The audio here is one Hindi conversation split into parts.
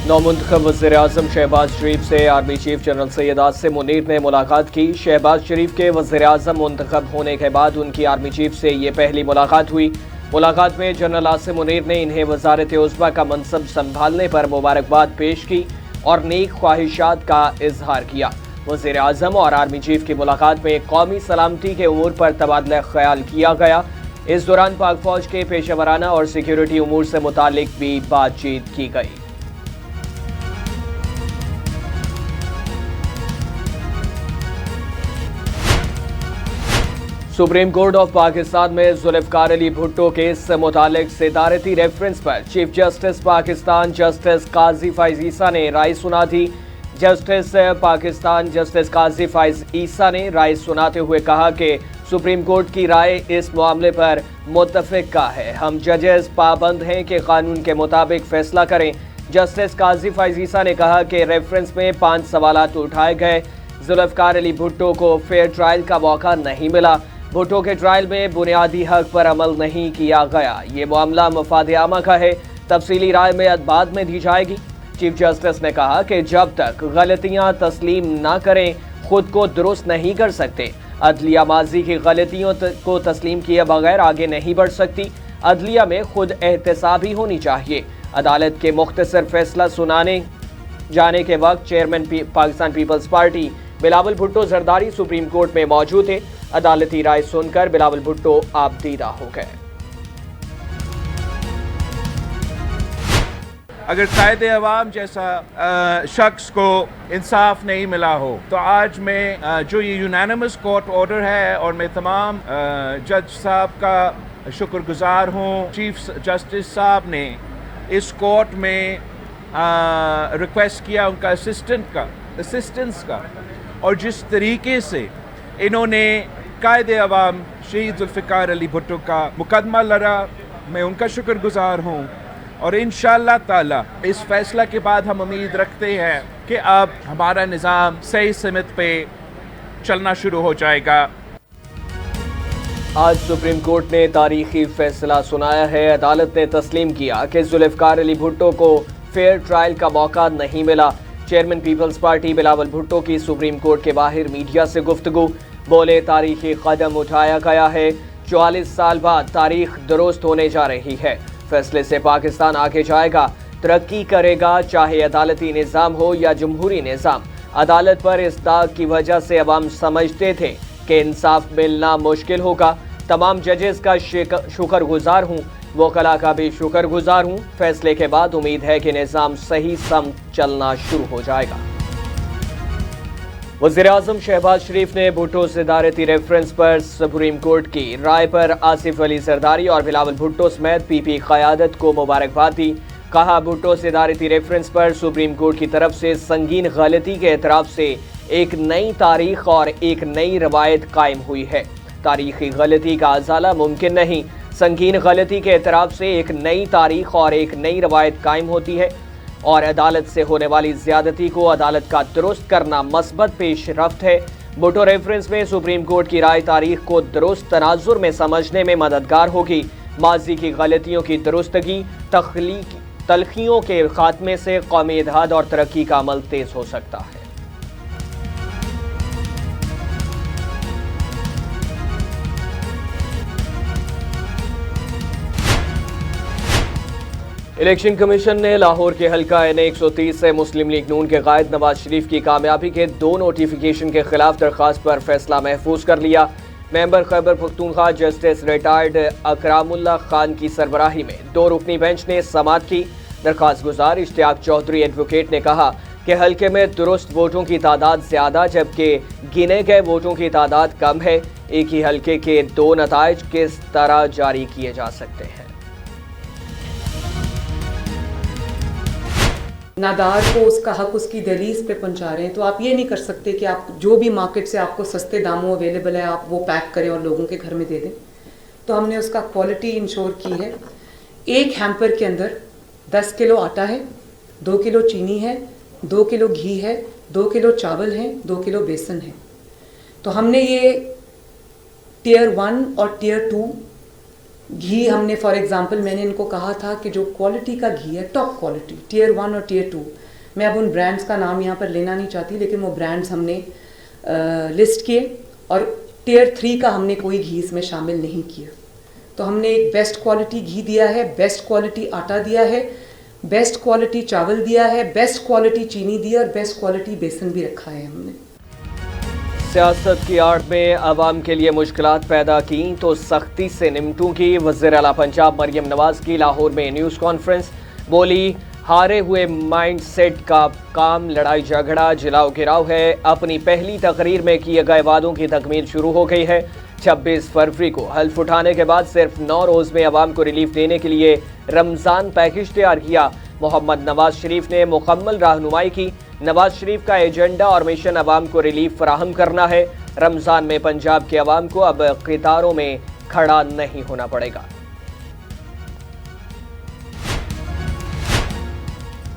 नौमुंतखब वज़ीर-ए-आज़म शहबाज शरीफ से army chief general Syed Asim Munir ने मुलाकात की। शहबाज शरीफ के वज़ीर-ए-आज़म मुंतखब होने के बाद उनकी आर्मी चीफ से ये पहली मुलाकात हुई। मुलाकात में जनरल आसिम मुनीर ने इन्हें वज़ारत-ए-उज़्मा का मनसब संभालने पर मुबारकबाद पेश की और नेक ख्वाहिशात का इजहार किया। वज़ीर-ए-आज़म और आर्मी चीफ की मुलाकात में कौमी सलामती के उमूर पर तबादला ख्याल किया गया। इस दौरान पाक फौज के पेशेवराना और सिक्योरिटी उमूर से मुतालिक भी बातचीत की गई। सुप्रीम कोर्ट ऑफ पाकिस्तान में जुल्फ़िकार अली भुट्टो केस से मुतालिक सिदारती रेफरेंस पर चीफ जस्टिस पाकिस्तान जस्टिस काजी फैज़ ईसा ने राय सुना थी। जस्टिस पाकिस्तान जस्टिस काजी फैज़ ईसा ने राय सुनाते हुए कहा कि सुप्रीम कोर्ट की राय इस मामले पर मुत्तफ़िक़ा है। हम जजेस पाबंद हैं कि कानून के मुताबिक फैसला करें। जस्टिस काजी फैज़ ईसा ने कहा कि रेफरेंस में 5 सवालात उठाए गए। जुल्फ़िकार अली भुट्टो को फेयर ट्रायल का मौका नहीं मिला। भुट्टो के ट्रायल में बुनियादी हक पर अमल नहीं किया गया। ये मामला मफाद आमा का है। तफसीली राय में बाद में दी जाएगी। चीफ जस्टिस ने कहा कि जब तक गलतियां तस्लीम ना करें खुद को दुरुस्त नहीं कर सकते। अदलिया माजी की गलतियों को तस्लीम किए बगैर आगे नहीं बढ़ सकती। अदलिया में खुद एहतसाबी होनी चाहिए। अदालत के मुख्तसर फैसला सुनाने जाने के वक्त chairman Pakistan Peoples Party Bilawal Bhutto Zardari supreme court में मौजूद थे। अदालती राय सुनकर बिलावल भुट्टो आबदीदा हो गए। अगर कायदे अवाम जैसा शख्स को इंसाफ नहीं मिला हो तो आज मैं जो ये यूनानिमस कोर्ट ऑर्डर है और मैं तमाम जज साहब का शुक्रगुजार हूँ। चीफ जस्टिस साहब ने इस कोर्ट में रिक्वेस्ट किया उनका असिस्टेंस का और जिस तरीके से इन्होंने कायदे अवाम शहीद जुल्फ़िकार अली भुट्टो का मुकदमा लड़ा, मैं उनका शुक्रगुजार हूँ। और इंशाअल्लाह ताला इस फैसला के बाद हम उम्मीद रखते हैं कि अब हमारा निज़ाम सही सिमत पे चलना शुरू हो जाएगा। आज सुप्रीम कोर्ट ने तारीखी फैसला सुनाया है। अदालत ने तस्लीम किया कि जुल्फ़िकार अली भुट्टो को फेयर ट्रायल का मौका नहीं मिला। चेयरमैन पीपल्स पार्टी बिलावल भुट्टो की सुप्रीम कोर्ट के बाहर मीडिया से गुफ्तगू। बोले तारीखी कदम उठाया गया है। 44 साल बाद तारीख दुरुस्त होने जा रही है। फैसले से पाकिस्तान आगे जाएगा, तरक्की करेगा, चाहे अदालती निज़ाम हो या जमहूरी निज़ाम। अदालत पर इस दाग की वजह से अवाम समझते थे कि इंसाफ मिलना मुश्किल होगा। तमाम जजेस का शुक्रगुजार हूँ, वकला का भी शुक्रगुजार हूँ। फैसले के बाद उम्मीद है कि निज़ाम सही समत चलना शुरू हो जाएगा। वज़ीर-ए-आज़म शहबाज शरीफ ने भुट्टो सिदारती रेफरेंस पर सुप्रीम कोर्ट की राय पर आसिफ अली जरदारी और बिलावल भुट्टो समेत पीपी क़यादत को मुबारकबाद दी। कहा भुट्टो सिदारती रेफरेंस पर सुप्रीम कोर्ट की तरफ से संगीन गलती के एतराफ़ से एक नई तारीख और एक नई रवायत कायम हुई है। तारीखी गलती का अजाला मुमकिन नहीं। संगीन गलती के एतराफ़ से एक नई तारीख और एक नई रवायत कायम होती है और अदालत से होने वाली ज्यादती को अदालत का दुरुस्त करना मस्बत पेशरफ्त है। भुट्टो रेफरेंस में सुप्रीम कोर्ट की राय तारीख को दुरुस्त तनाजुर में समझने में मददगार होगी। माजी की गलतियों की दुरुस्तगी, तलखियों के खात्मे से कौमी इत्तेहाद और तरक्की का अमल तेज हो सकता है। इलेक्शन कमीशन ने लाहौर के हल्का NA 130 से मुस्लिम लीग नून के कायद नवाज शरीफ की कामयाबी के 2 नोटिफिकेशन के खिलाफ दरख्वास्त पर फैसला महफूज कर लिया। Member Khyber Pakhtunkhwa justice retired Akramullah Khan की सरबराही में 2 रुकनी बेंच ने समाअत की। दरख्वास्त गुजार इश्तियाक चौधरी एडवोकेट ने कहा कि हल्के में दुरुस्त वोटों की तादाद ज़्यादा जबकि गिने गए वोटों की तादाद कम है। एक ही हल्के के 2 नताइज किस तरह जारी किए जा सकते हैं। नादार को उसका हक उसकी दहलीज पे पहुंचा रहे हैं तो आप ये नहीं कर सकते कि आप जो भी मार्केट से आपको सस्ते दामों अवेलेबल है आप वो पैक करें और लोगों के घर में दे दें। तो हमने उसका क्वालिटी इंश्योर की है। एक हैम्पर के अंदर 10 किलो आटा है, 2 किलो चीनी है, 2 किलो घी है, 2 किलो चावल है, 2 किलो बेसन है। तो हमने ये टियर 1 और टियर 2 घी हमने फॉर एग्जांपल मैंने इनको कहा था कि जो क्वालिटी का घी है, टॉप क्वालिटी, टियर 1 और टियर 2, मैं अब उन ब्रांड्स का नाम यहाँ पर लेना नहीं चाहती, लेकिन वो ब्रांड्स हमने लिस्ट किए और टियर 3 का हमने कोई घी इसमें शामिल नहीं किया। तो हमने एक बेस्ट क्वालिटी घी दिया है, बेस्ट क्वालिटी आटा दिया है, बेस्ट क्वालिटी चावल दिया है, बेस्ट क्वालिटी चीनी दी है और बेस्ट क्वालिटी बेसन भी रखा है हमने। सियासत की आड़ में अवाम के लिए मुश्किलात पैदा की तो सख्ती से निमटूं की। वज़ीर आला पंजाब मरियम नवाज की लाहौर में न्यूज़ कॉन्फ्रेंस, बोली हारे हुए माइंड सेट का काम लड़ाई झगड़ा जलाओ गिराव है। अपनी पहली तकरीर में किए गए वादों की तकमील शुरू हो गई है। 26 फरवरी को हल्फ उठाने के बाद सिर्फ 9 रोज़ में अवाम को रिलीफ देने के लिए रमज़ान पैकेज तैयार किया। मोहम्मद नवाज शरीफ ने मुकम्मल रहनुमाई की। नवाज शरीफ का एजेंडा और मिशन अवाम को रिलीफ फराहम करना है। रमज़ान में पंजाब के अवाम को अब कतारों में खड़ा नहीं होना पड़ेगा।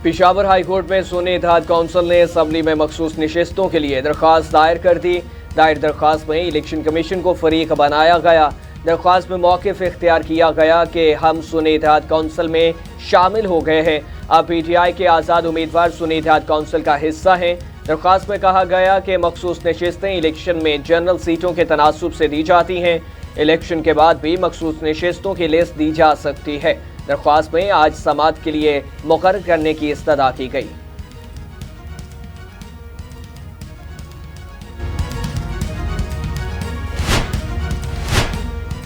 पेशावर हाई कोर्ट में सुन्नी इत्तेहाद काउंसिल ने असम्बली में मखसूस नशिस्तों के लिए दरख्वास्त दायर कर दी। दायर दरख्वास्त में इलेक्शन कमीशन को फरीक बनाया गया। दरख्वास्त में मौक़िफ़ इख्तियार किया गया कि हम सुन्नी इत्तेहाद काउंसिल में शामिल हो गए हैं, अब PTI के आज़ाद उम्मीदवार सुन्नी इत्तेहाद काउंसिल का हिस्सा हैं। दरख्वास्त में कहा गया कि मखसूस नशिस्तें इलेक्शन में जनरल सीटों के तनासुब से दी जाती हैं। इलेक्शन के बाद भी मखसूस नशिस्तों की लिस्ट दी जा सकती है। दरख्वास्त में आज समाअत के लिए मुकर्रर करने की इस्तदा की गई।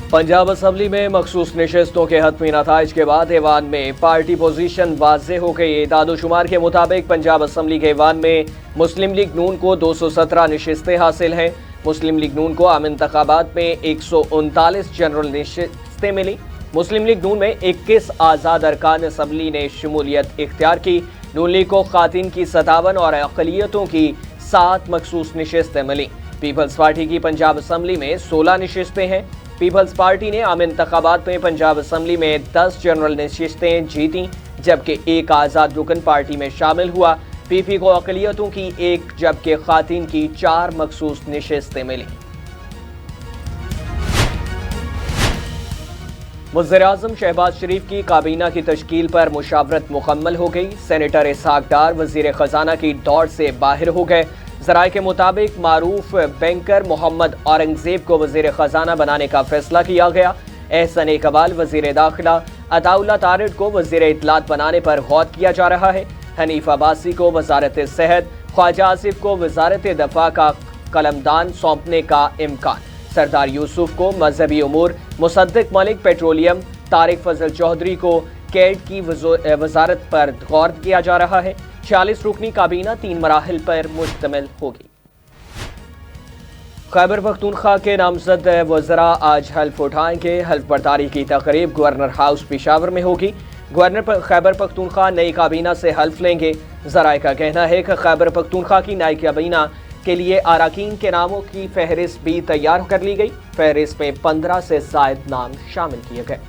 पंजाब असम्बली में मखसूस नशिस्तों के हतमी नताइज के बाद ऐवान में पार्टी पोजीशन वाज़ेह हो गई। दादोशुमार के मुताबिक पंजाब असम्बली के ऐवान में मुस्लिम लीग नून को 217 नशिस्तें हासिल हैं। मुस्लिम लीग नून को आम इंतखाबात में 139 जनरल नशिस्तें मिली। मुस्लिम लीग नून में 21 आज़ाद अरकान असम्बली ने शमूलियत इख्तियार की। नून लीग को खातिन की 57 और अक़लियतों की 7 मखसूस नशिस्तें मिली। पीपल्स पार्टी की पंजाब असम्बली में 16 नशिस्तें हैं। पीपल्स पार्टी ने आम इंतखाबात में पंजाब असम्बली में 10 जनरल नशिस्तें जीती, जबकि एक आज़ाद रुकन पार्टी में शामिल हुआ। PP को अक़लियतों की 1 जबकि खातिन की 4 मखसूस नशिस्तें मिली। वज़ीर-ए-आज़म शहबाज शरीफ की काबीना की तश्कील पर मुशावरत मुकम्मल हो गई। सेनेटर इसहाक डार वज़ीर ख़जाना की दौड़ से बाहर हो गए। ज़राए के मुताबिक मारूफ बैंकर मोहम्मद औरंगज़ेब को वज़ीर ख़जाना बनाने का फैसला किया गया। एहसन इकबाल वज़ीर दाखिला, अताउल्लाह तारिड को वज़ीर इत्तलात बनाने पर गौर किया जा रहा है। हनीफ अब्बासी को वज़ारत सेहत, ख्वाजा आसिफ को वज़ारत दफ़ा का कलमदान सौंपने का इम्कान। सरदार यूसुफ को मजहबी उमूर, मुसद्दिक मलिक पेट्रोलियम, तारिक फजल चौधरी को कैड की वज़ारत पर गौर किया जा रहा है। 40 रुकनी काबीना 3 मराहिल पर मुश्तमिल होगी। खैबर पख्तूनख्वा के नामजद वज़रा आज हल्फ उठाएंगे। हल्फ बर्दारी की तकरीब गवर्नर हाउस पेशावर में होगी। गवर्नर खैबर पख्तूनख्वा नई काबीना से हल्फ लेंगे। ज़राए का कहना है कि खैबर पख्तूनख्वा की नई काबीना के लिए अरकान के नामों की फहरिस्त भी तैयार कर ली गई। फहरिस्त में 15 से ज़ायद नाम शामिल किए गए।